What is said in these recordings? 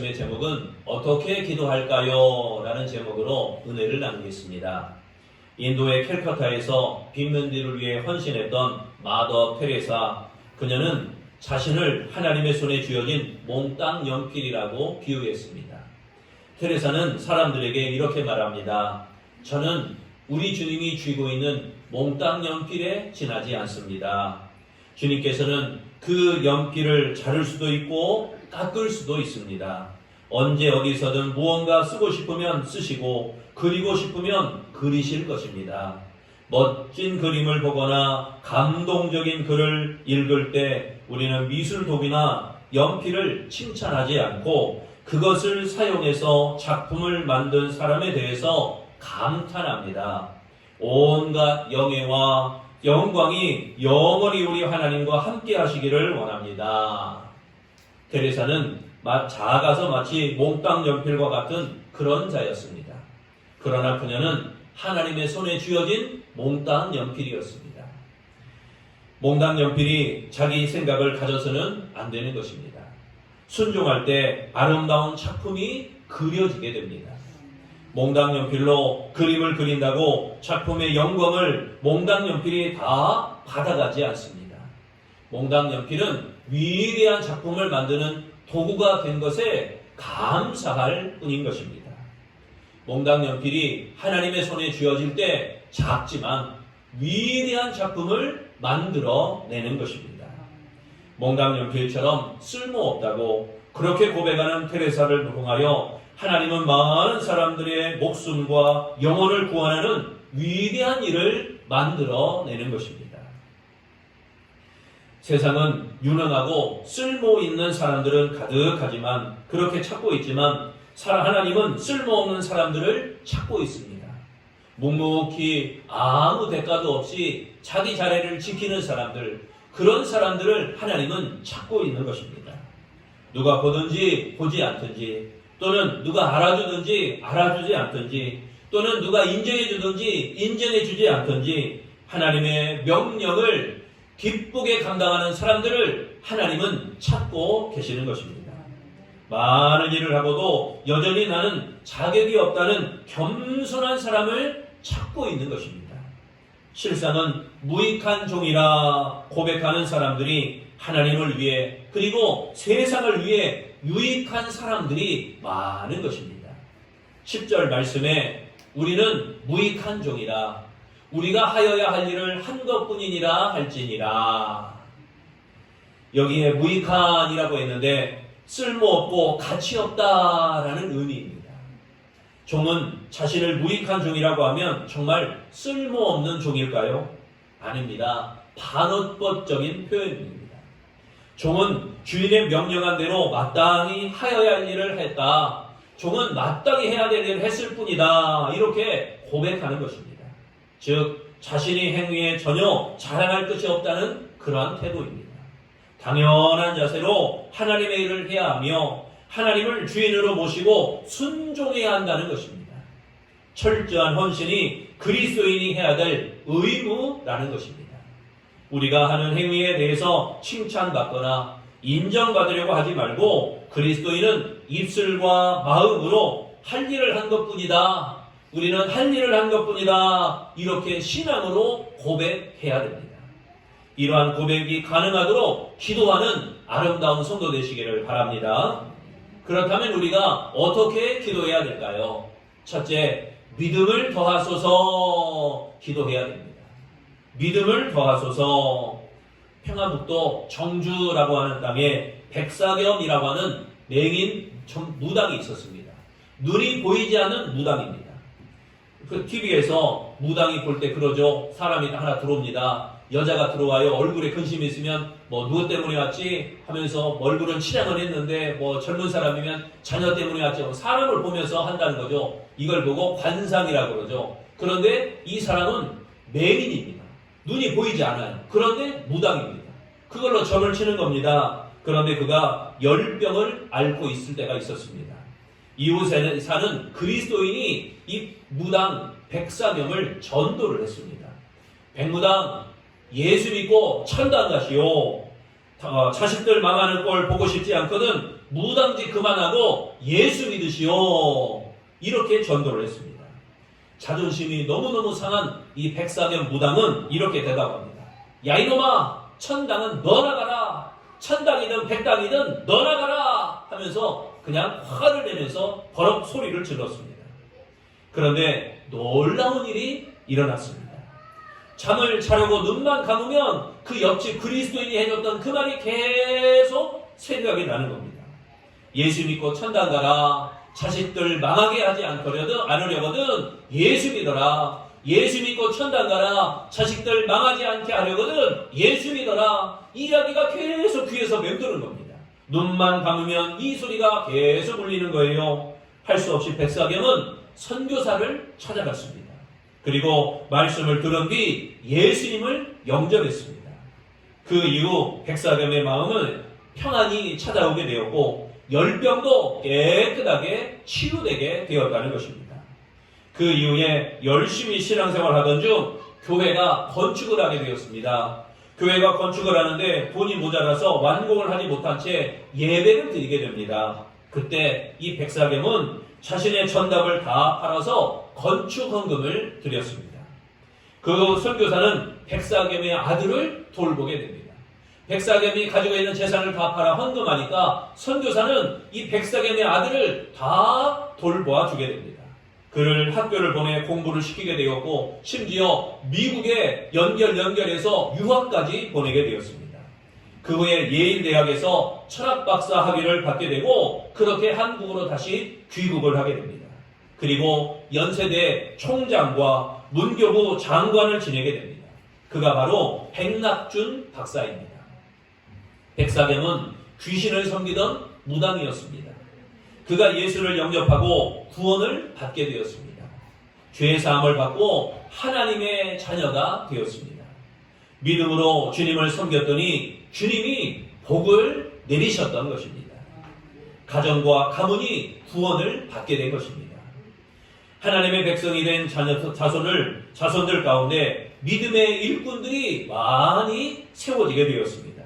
말씀의 제목은 어떻게 기도할까요? 라는 제목으로 은혜를 나누겠습니다. 인도의 캘커타에서 빈민들을 위해 헌신했던 마더 테레사, 그녀는 자신을 하나님의 손에 쥐어진 몽땅 연필이라고 비유했습니다. 테레사는 사람들에게 이렇게 말합니다. 저는 우리 주님이 쥐고 있는 몽땅 연필에 지나지 않습니다. 주님께서는 그 연필을 자를 수도 있고 깎을 수도 있습니다. 언제 어디서든 무언가 쓰고 싶으면 쓰시고 그리고 싶으면 그리실 것입니다. 멋진 그림을 보거나 감동적인 글을 읽을 때 우리는 미술 도구나 연필을 칭찬하지 않고 그것을 사용해서 작품을 만든 사람에 대해서 감탄합니다. 온갖 영예와 영광이 영원히 우리 하나님과 함께 하시기를 원합니다. 테레사는 작아서 마치 몽땅 연필과 같은 그런 자였습니다. 그러나 그녀는 하나님의 손에 쥐어진 몽땅 연필이었습니다. 몽땅 연필이 자기 생각을 가져서는 안 되는 것입니다. 순종할 때 아름다운 작품이 그려지게 됩니다. 몽땅 연필로 그림을 그린다고 작품의 영광을 몽땅 연필이 다 받아가지 않습니다. 몽땅 연필은 위대한 작품을 만드는 도구가 된 것에 감사할 뿐인 것입니다. 몽땅 연필이 하나님의 손에 쥐어질 때 작지만 위대한 작품을 만들어내는 것입니다. 몽땅 연필처럼 쓸모없다고 그렇게 고백하는 테레사를 통하여 하나님은 많은 사람들의 목숨과 영혼을 구원하는 위대한 일을 만들어내는 것입니다. 세상은 유능하고 쓸모있는 사람들은 가득하지만 그렇게 찾고 있지만 하나님은 쓸모없는 사람들을 찾고 있습니다. 묵묵히 아무 대가도 없이 자기 자리를 지키는 사람들, 그런 사람들을 하나님은 찾고 있는 것입니다. 누가 보든지 보지 않든지 또는 누가 알아주든지 알아주지 않든지 또는 누가 인정해주든지 인정해주지 않든지 하나님의 명령을 기쁘게 감당하는 사람들을 하나님은 찾고 계시는 것입니다. 많은 일을 하고도 여전히 나는 자격이 없다는 겸손한 사람을 찾고 있는 것입니다. 실상은 무익한 종이라 고백하는 사람들이 하나님을 위해 그리고 세상을 위해 유익한 사람들이 많은 것입니다. 10절 말씀에 우리는 무익한 종이라 우리가 하여야 할 일을 한 것뿐이니라 할지니라. 여기에 무익한이라고 했는데 쓸모없고 가치없다라는 의미입니다. 종은 자신을 무익한 종이라고 하면 정말 쓸모없는 종일까요? 아닙니다. 반어법적인 표현입니다. 종은 주인의 명령한 대로 마땅히 하여야 할 일을 했다. 종은 마땅히 해야 될 일을 했을 뿐이다. 이렇게 고백하는 것입니다. 즉 자신의 행위에 전혀 자랑할 것이 없다는 그러한 태도입니다. 당연한 자세로 하나님의 일을 해야 하며 하나님을 주인으로 모시고 순종해야 한다는 것입니다. 철저한 헌신이 그리스도인이 해야 될 의무라는 것입니다. 우리가 하는 행위에 대해서 칭찬받거나 인정받으려고 하지 말고 그리스도인은 입술과 마음으로 할 일을 한 것뿐이다. 우리는 할 일을 한 것뿐이다. 이렇게 신앙으로 고백해야 됩니다. 이러한 고백이 가능하도록 기도하는 아름다운 성도 되시기를 바랍니다. 그렇다면 우리가 어떻게 기도해야 될까요? 첫째, 믿음을 더하소서 기도해야 됩니다. 믿음을 더하소서. 평안북도 정주라고 하는 땅에 백사겸이라고 하는 맹인 무당이 있었습니다. 눈이 보이지 않는 무당입니다. 그 TV에서 무당이 볼 때 그러죠. 사람이 하나 들어옵니다. 여자가 들어와요. 얼굴에 근심이 있으면 뭐 누구 때문에 왔지 하면서 얼굴은 치량을 했는데 뭐 젊은 사람이면 자녀 때문에 왔지. 사람을 보면서 한다는 거죠. 이걸 보고 관상이라고 그러죠. 그런데 이 사람은 맹인입니다. 눈이 보이지 않아요. 그런데 무당입니다. 그걸로 점을 치는 겁니다. 그런데 그가 열병을 앓고 있을 때가 있었습니다. 이웃에 사는 그리스도인이 이 무당 백사겸을 전도를 했습니다. 백무당 예수 믿고 천당 가시오. 자식들 망하는 꼴 보고 싶지 않거든 무당짓 그만하고 예수 믿으시오. 이렇게 전도를 했습니다. 자존심이 너무너무 상한 이 백사겸 무당은 이렇게 대답합니다. 야 이놈아, 천당은 너나 가라. 천당이든 백당이든 너나 가라 하면서 그냥 화를 내면서 버럭 소리를 질렀습니다. 그런데 놀라운 일이 일어났습니다. 잠을 자려고 눈만 감으면 그 옆집 그리스도인이 해줬던 그 말이 계속 생각이 나는 겁니다. 예수 믿고 천당 가라. 자식들 망하게 하지 않으려거든 예수 믿어라. 예수 믿고 천당 가라. 자식들 망하지 않게 하려거든 예수 믿어라. 이 이야기가 계속 귀에서 맴도는 겁니다. 눈만 감으면 이 소리가 계속 울리는 거예요. 할 수 없이 백사겸은 선교사를 찾아갔습니다. 그리고 말씀을 들은 뒤 예수님을 영접했습니다. 그 이후 백사겸의 마음은 평안이 찾아오게 되었고 열병도 깨끗하게 치유되게 되었다는 것입니다. 그 이후에 열심히 신앙생활하던 중 교회가 건축을 하게 되었습니다. 교회가 건축을 하는데 돈이 모자라서 완공을 하지 못한 채 예배를 드리게 됩니다. 그때 이 백사겸은 자신의 전답을 다 팔아서 건축 헌금을 드렸습니다. 그 선교사는 백사겸의 아들을 돌보게 됩니다. 백사겸이 가지고 있는 재산을 다 팔아 헌금하니까 선교사는 이 백사겸의 아들을 다 돌보아 주게 됩니다. 그를 학교를 보내 공부를 시키게 되었고 심지어 미국에 연결해서 유학까지 보내게 되었습니다. 그 후에 예일대학에서 철학박사 학위를 받게 되고 그렇게 한국으로 다시 귀국을 하게 됩니다. 그리고 연세대 총장과 문교부 장관을 지내게 됩니다. 그가 바로 백낙준 박사입니다. 백사겸은 귀신을 섬기던 무당이었습니다. 그가 예수를 영접하고 구원을 받게 되었습니다. 죄사함을 받고 하나님의 자녀가 되었습니다. 믿음으로 주님을 섬겼더니 주님이 복을 내리셨던 것입니다. 가정과 가문이 구원을 받게 된 것입니다. 하나님의 백성이 된 자손들 가운데 믿음의 일꾼들이 많이 세워지게 되었습니다.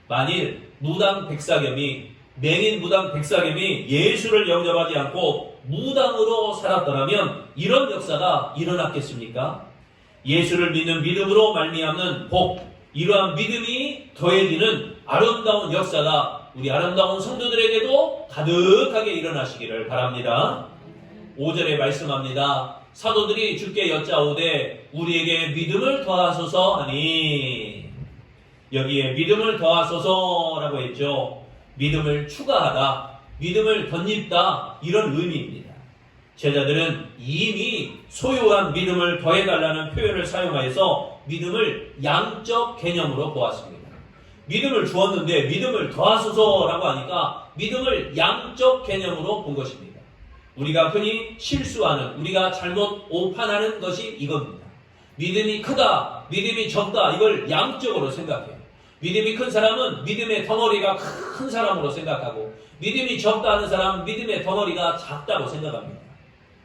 만일 무당 백사겸이 맹인 무당 백사겸이 예수를 영접하지 않고 무당으로 살았더라면 이런 역사가 일어났겠습니까? 예수를 믿는 믿음으로 말미암는 복, 이러한 믿음이 더해지는 아름다운 역사가 우리 아름다운 성도들에게도 가득하게 일어나시기를 바랍니다. 5절에 말씀합니다. 사도들이 주께 여짜오되 우리에게 믿음을 더하소서 하니, 여기에 믿음을 더하소서라고 했죠. 믿음을 추가하다, 믿음을 덧입다, 이런 의미입니다. 제자들은 이미 소유한 믿음을 더해달라는 표현을 사용하여서 믿음을 양적 개념으로 보았습니다. 믿음을 주었는데 믿음을 더하소서라고 하니까 믿음을 양적 개념으로 본 것입니다. 우리가 흔히 실수하는, 우리가 잘못 오판하는 것이 이겁니다. 믿음이 크다, 믿음이 적다, 이걸 양적으로 생각해요. 믿음이 큰 사람은 믿음의 덩어리가 큰 사람으로 생각하고, 믿음이 적다 하는 사람은 믿음의 덩어리가 작다고 생각합니다.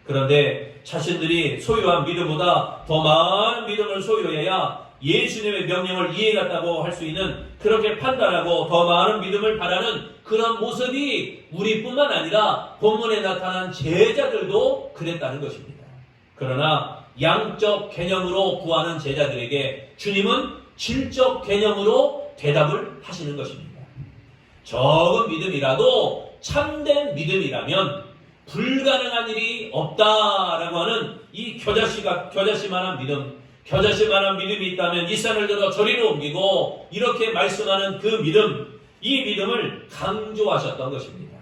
그런데 자신들이 소유한 믿음보다 더 많은 믿음을 소유해야 예수님의 명령을 이해했다고 할 수 있는, 그렇게 판단하고 더 많은 믿음을 바라는 그런 모습이 우리뿐만 아니라 본문에 나타난 제자들도 그랬다는 것입니다. 그러나 양적 개념으로 구하는 제자들에게 주님은 질적 개념으로 대답을 하시는 것입니다. 적은 믿음이라도 참된 믿음이라면 불가능한 일이 없다라고 하는 이 겨자씨만한 믿음, 겨자씨만한 믿음이 있다면 이 산을 들어 저리로 옮기고, 이렇게 말씀하는 그 믿음, 이 믿음을 강조하셨던 것입니다.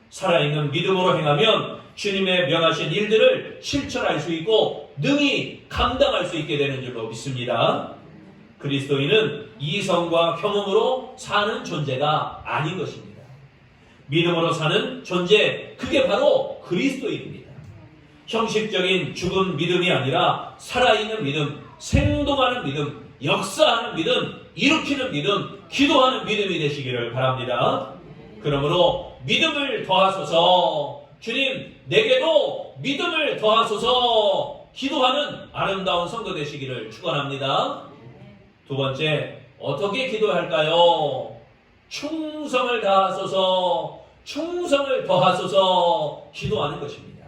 살아있는 믿음으로 행하면 주님의 명하신 일들을 실천할 수 있고 능히 감당할 수 있게 되는 줄로 믿습니다. 그리스도인은 이성과 경험으로 사는 존재가 아닌 것입니다. 믿음으로 사는 존재, 그게 바로 그리스도인입니다. 형식적인 죽은 믿음이 아니라 살아있는 믿음, 생동하는 믿음, 역사하는 믿음, 일으키는 믿음, 기도하는 믿음이 되시기를 바랍니다. 그러므로 믿음을 더하소서, 주님 내게도 믿음을 더하소서 기도하는 아름다운 성도 되시기를 축원합니다. 두 번째, 어떻게 기도할까요? 충성을 다하소서, 충성을 더하소서 기도하는 것입니다.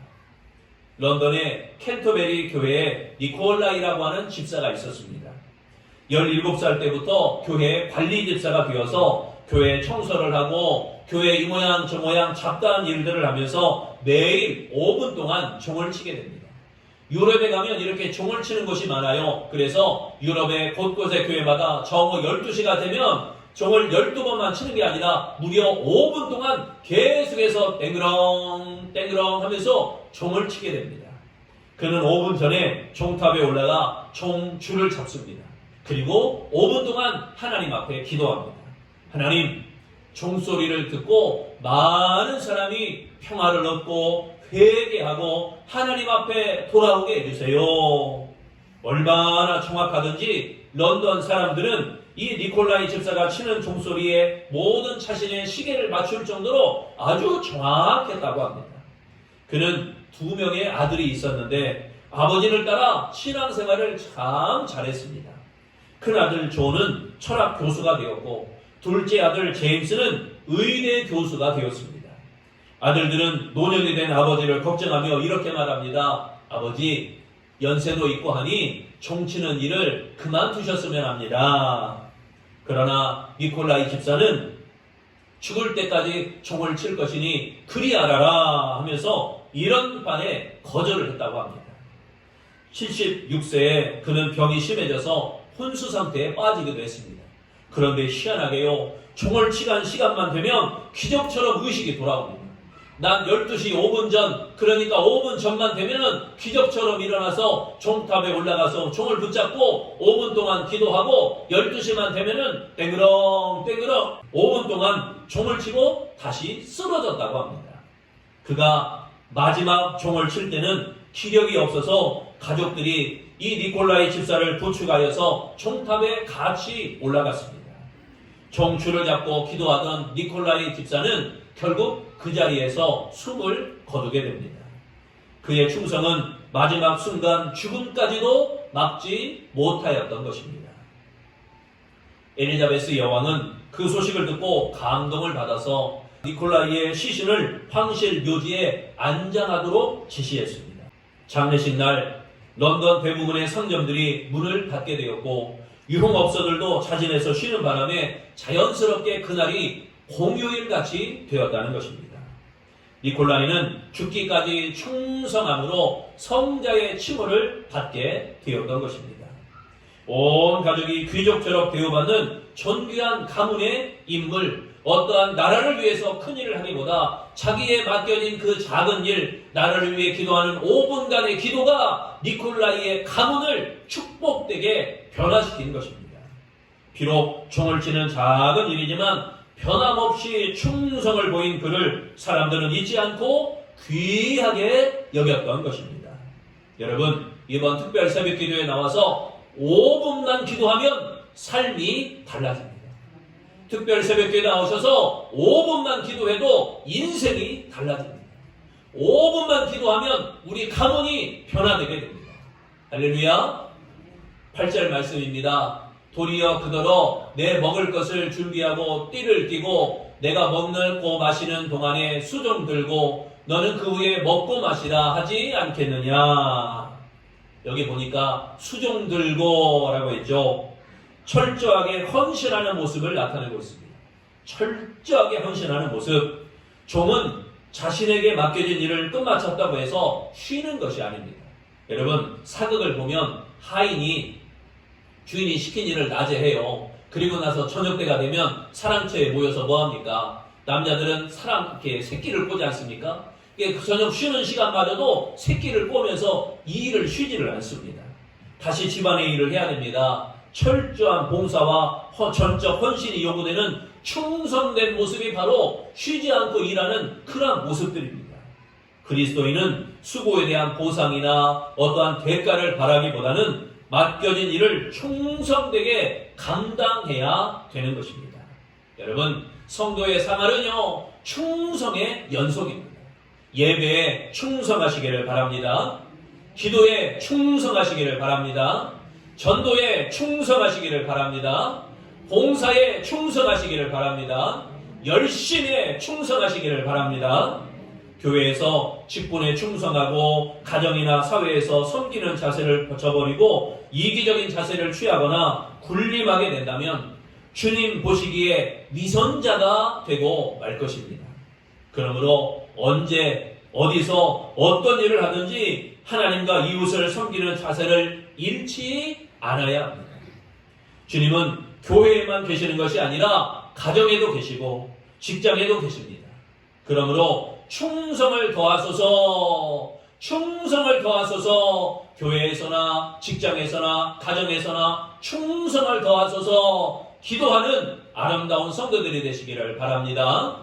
런던의 캔터베리 교회에 니콜라이라고 하는 집사가 있었습니다. 17살 때부터 교회 관리 집사가 되어서 교회 청소를 하고 교회 이 모양 저 모양 잡다한 일들을 하면서 매일 5분 동안 종을 치게 됩니다. 유럽에 가면 이렇게 종을 치는 곳이 많아요. 그래서 유럽의 곳곳의 교회마다 정오 12시가 되면 종을 12번만 치는 게 아니라 무려 5분 동안 계속해서 땡그렁 땡그렁 하면서 종을 치게 됩니다. 그는 5분 전에 종탑에 올라가 종줄을 잡습니다. 그리고 5분 동안 하나님 앞에 기도합니다. 하나님, 종소리를 듣고 많은 사람이 평화를 얻고 회개하고 하나님 앞에 돌아오게 해주세요. 얼마나 정확하든지 런던 사람들은 이 니콜라이 집사가 치는 종소리에 모든 자신의 시계를 맞출 정도로 아주 정확했다고 합니다. 그는 2명의 아들이 있었는데 아버지를 따라 신앙생활을 참 잘했습니다. 큰 아들 존은 철학 교수가 되었고 둘째 아들 제임스는 의대 교수가 되었습니다. 아들들은 노년이 된 아버지를 걱정하며 이렇게 말합니다. 아버지, 연세도 있고 하니 종치는 일을 그만두셨으면 합니다. 그러나 니콜라이 집사는 죽을 때까지 종을 칠 것이니 그리 알아라 하면서 이런 반에 거절을 했다고 합니다. 76세에 그는 병이 심해져서 혼수 상태에 빠지기도 했습니다. 그런데 희한하게요, 종을 치간 시간만 되면 기적처럼 의식이 돌아옵니다. 난 12시 5분 전, 그러니까 5분 전만 되면은 기적처럼 일어나서 종탑에 올라가서 종을 붙잡고 5분 동안 기도하고 12시만 되면은 땡그렁 땡그렁 5분 동안 종을 치고 다시 쓰러졌다고 합니다. 그가 마지막 종을 칠 때는 기력이 없어서 가족들이 이 니콜라이 집사를 부축하여서 종탑에 같이 올라갔습니다. 종줄을 잡고 기도하던 니콜라이 집사는 결국 그 자리에서 숨을 거두게 됩니다. 그의 충성은 마지막 순간 죽음까지도 막지 못하였던 것입니다. 엘리자베스 여왕은 그 소식을 듣고 감동을 받아서 니콜라이의 시신을 황실 묘지에 안장하도록 지시했습니다. 장례식 날 런던 대부분의 상점들이 문을 닫게 되었고 유흥업소들도 자진해서 쉬는 바람에 자연스럽게 그날이 공휴일같이 되었다는 것입니다. 니콜라이는 죽기까지 충성함으로 성자의 칭호를 받게 되었던 것입니다. 온 가족이 귀족처럼 대우받는 존귀한 가문의 인물, 어떠한 나라를 위해서 큰 일을 하기보다 자기에 맡겨진 그 작은 일, 나라를 위해 기도하는 5분간의 기도가 니콜라이의 가문을 축복되게 변화시키는 것입니다. 비록 종을 치는 작은 일이지만 변함없이 충성을 보인 그를 사람들은 잊지 않고 귀하게 여겼던 것입니다. 여러분, 이번 특별 새벽 기도에 나와서 5분만 기도하면 삶이 달라집니다. 특별 새벽기도에 나오셔서 5분만 기도해도 인생이 달라집니다. 5분만 기도하면 우리 가문이 변화되게 됩니다. 할렐루야. 8절 말씀입니다. 도리어 그더러 내 먹을 것을 준비하고 띠를 띠고 내가 먹고 마시는 동안에 수종 들고 너는 그 후에 먹고 마시라 하지 않겠느냐. 여기 보니까 수종 들고 라고 했죠. 철저하게 헌신하는 모습을 나타내고 있습니다. 철저하게 헌신하는 모습. 종은 자신에게 맡겨진 일을 끝마쳤다고 해서 쉬는 것이 아닙니다. 여러분, 사극을 보면 하인이 주인이 시킨 일을 낮에 해요. 그리고 나서 저녁 때가 되면 사랑터에 모여서 뭐합니까? 남자들은 이렇게 새끼를 꼬지 않습니까? 저녁 쉬는 시간마저도 새끼를 꼬면서 이 일을 쉬지를 않습니다. 다시 집안의 일을 해야 됩니다. 철저한 봉사와 전적 헌신이 요구되는 충성된 모습이 바로 쉬지 않고 일하는 그러한 모습들입니다. 그리스도인은 수고에 대한 보상이나 어떠한 대가를 바라기보다는 맡겨진 일을 충성되게 감당해야 되는 것입니다. 여러분, 성도의 생활은요, 충성의 연속입니다. 예배에 충성하시기를 바랍니다. 기도에 충성하시기를 바랍니다. 전도에 충성하시기를 바랍니다. 봉사에 충성하시기를 바랍니다. 열심히 충성하시기를 바랍니다. 교회에서 직분에 충성하고 가정이나 사회에서 섬기는 자세를 저버리고 이기적인 자세를 취하거나 군림하게 된다면 주님 보시기에 위선자가 되고 말 것입니다. 그러므로 언제 어디서 어떤 일을 하든지 하나님과 이웃을 섬기는 자세를 잃지 않아야 합니다. 주님은 교회에만 계시는 것이 아니라 가정에도 계시고 직장에도 계십니다. 그러므로 충성을 더하소서, 충성을 더하소서, 교회에서나 직장에서나 가정에서나 충성을 더하소서 기도하는 아름다운 성도들이 되시기를 바랍니다.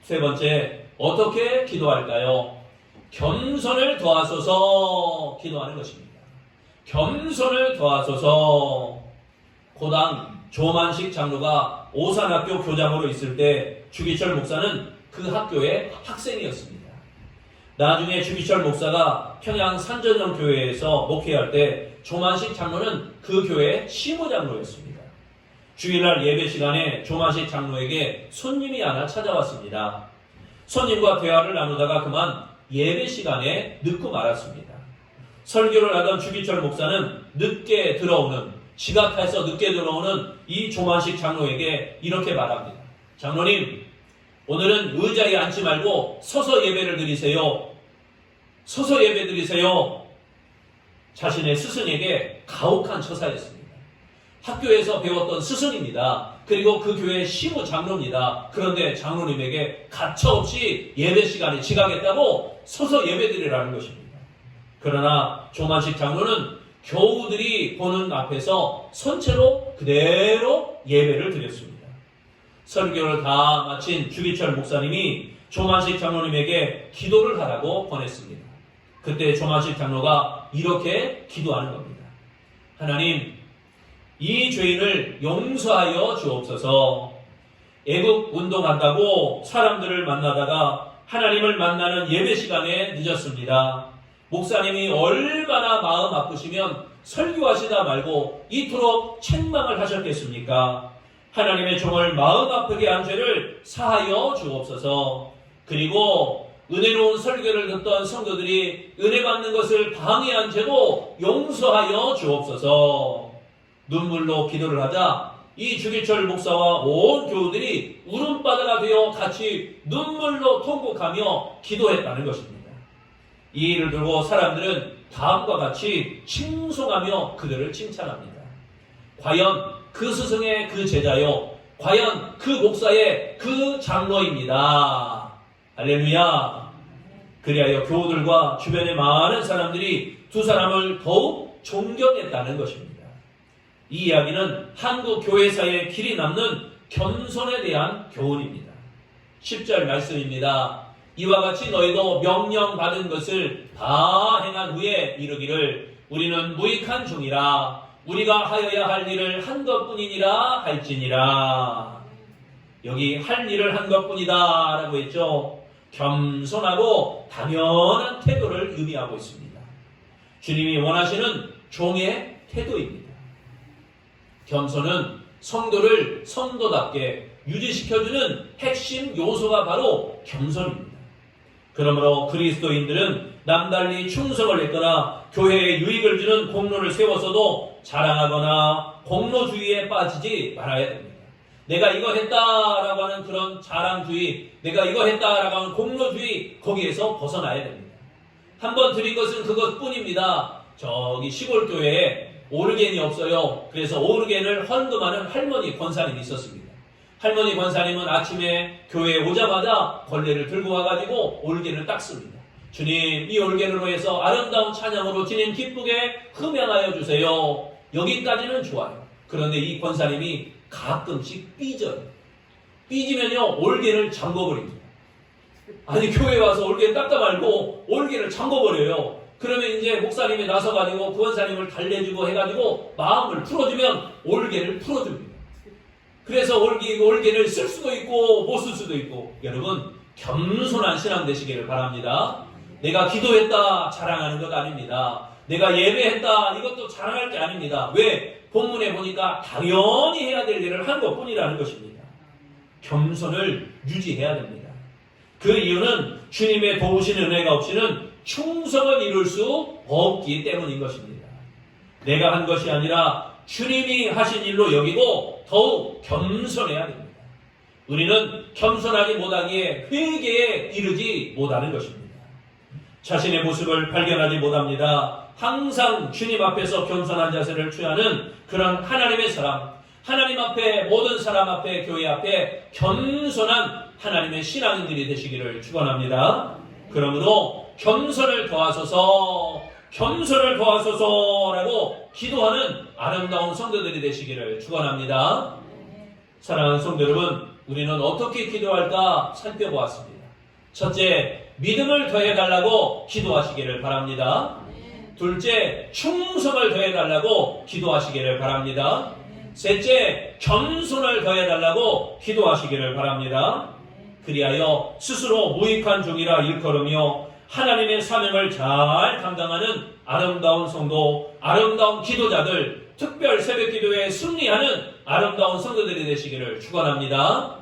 세 번째, 어떻게 기도할까요? 겸손을 더하소서 기도하는 것입니다. 겸손을 더하소서. 고당 조만식 장로가 오산학교 교장으로 있을 때 주기철 목사는 그 학교의 학생이었습니다. 나중에 주기철 목사가 평양 산전령 교회에서 목회할 때 조만식 장로는 그 교회의 시무장로였습니다. 주일날 예배 시간에 조만식 장로에게 손님이 하나 찾아왔습니다. 손님과 대화를 나누다가 그만 예배 시간에 늦고 말았습니다. 설교를 하던 주기철 목사는 늦게 들어오는, 지각해서 늦게 들어오는 이 조만식 장로에게 이렇게 말합니다. 장로님, 오늘은 의자에 앉지 말고 서서 예배를 드리세요. 서서 예배 드리세요. 자신의 스승에게 가혹한 처사였습니다. 학교에서 배웠던 스승입니다. 그리고 그 교회의 시무 장로입니다. 그런데 장로님에게 가차없이 예배 시간에 지각했다고 서서 예배 드리라는 것입니다. 그러나 조만식 장로는 교우들이 보는 앞에서 선체로 그대로 예배를 드렸습니다. 설교를 다 마친 주기철 목사님이 조만식 장로님에게 기도를 하라고 권했습니다. 그때 조만식 장로가 이렇게 기도하는 겁니다. 하나님, 이 죄인을 용서하여 주옵소서. 애국 운동한다고 사람들을 만나다가 하나님을 만나는 예배 시간에 늦었습니다. 목사님이 얼마나 마음 아프시면 설교하시다 말고 이토록 책망을 하셨겠습니까? 하나님의 종을 마음 아프게 한 죄를 사하여 주옵소서. 그리고 은혜로운 설교를 듣던 성도들이 은혜 받는 것을 방해한 죄도 용서하여 주옵소서. 눈물로 기도를 하자 이 주기철 목사와 온 교우들이 울음바다가 되어 같이 눈물로 통곡하며 기도했다는 것입니다. 이 일을 두고 사람들은 다음과 같이 칭송하며 그들을 칭찬합니다. 과연 그 스승의 그 제자요, 과연 그 목사의 그 장로입니다. 할렐루야. 그리하여 교우들과 주변의 많은 사람들이 두 사람을 더욱 존경했다는 것입니다. 이 이야기는 한국 교회사에 길이 남는 겸손에 대한 교훈입니다. 10절 말씀입니다. 이와 같이 너희도 명령받은 것을 다 행한 후에 이르기를 우리는 무익한 종이라 우리가 하여야 할 일을 한 것뿐이니라 할지니라. 여기 할 일을 한 것뿐이다 라고 했죠. 겸손하고 당연한 태도를 의미하고 있습니다. 주님이 원하시는 종의 태도입니다. 겸손은 성도를 성도답게 유지시켜주는 핵심 요소가 바로 겸손입니다. 그러므로 그리스도인들은 남달리 충성을 했거나 교회에 유익을 주는 공로를 세워서도 자랑하거나 공로주의에 빠지지 말아야 됩니다. 내가 이거 했다라고 하는 그런 자랑주의, 내가 이거 했다라고 하는 공로주의, 거기에서 벗어나야 됩니다. 한번 드린 것은 그것뿐입니다. 저기 시골 교회에 오르겐이 없어요. 그래서 오르겐을 헌금하는 할머니 권사님이 있었습니다. 할머니 권사님은 아침에 교회에 오자마자 걸레를 들고 와가지고 올겐을 닦습니다. 주님, 이 올겐으로 해서 아름다운 찬양으로 주님 기쁘게 흠양하여 주세요. 여기까지는 좋아요. 그런데 이 권사님이 가끔씩 삐져요. 삐지면요 올겐을 잠궈버립니다. 아니 교회에 와서 올겐 닦다 말고 올겐을 잠궈버려요. 그러면 이제 목사님이 나서가지고 구원사님을 달래주고 해가지고 마음을 풀어주면 올겐을 풀어줍니다. 그래서 올겐을 쓸 수도 있고 못 쓸 수도 있고, 여러분 겸손한 신앙 되시기를 바랍니다. 내가 기도했다 자랑하는 것 아닙니다. 내가 예배했다 이것도 자랑할 게 아닙니다. 왜? 본문에 보니까 당연히 해야 될 일을 한 것뿐이라는 것입니다. 겸손을 유지해야 됩니다. 그 이유는 주님의 도우시는 은혜가 없이는 충성을 이룰 수 없기 때문인 것입니다. 내가 한 것이 아니라 주님이 하신 일로 여기고 더욱 겸손해야 됩니다. 우리는 겸손하지 못하기에 회개에 이르지 못하는 것입니다. 자신의 모습을 발견하지 못합니다. 항상 주님 앞에서 겸손한 자세를 취하는 그런 하나님의 사람, 하나님 앞에, 모든 사람 앞에, 교회 앞에 겸손한 하나님의 신앙인들이 되시기를 축원합니다. 그러므로 겸손을 더하소서라고 기도하는 아름다운 성도들이 되시기를 축원합니다. 사랑하는 성도 여러분, 우리는 어떻게 기도할까 살펴보았습니다. 첫째, 믿음을 더해달라고 기도하시기를 바랍니다. 둘째, 충성을 더해달라고 기도하시기를 바랍니다. 셋째, 겸손을 더해달라고 기도하시기를 바랍니다. 그리하여 스스로 무익한 종이라 일컬으며 하나님의 사명을 잘 감당하는 아름다운 성도, 아름다운 기도자들, 특별 새벽기도에 승리하는 아름다운 성도들이 되시기를 축원합니다.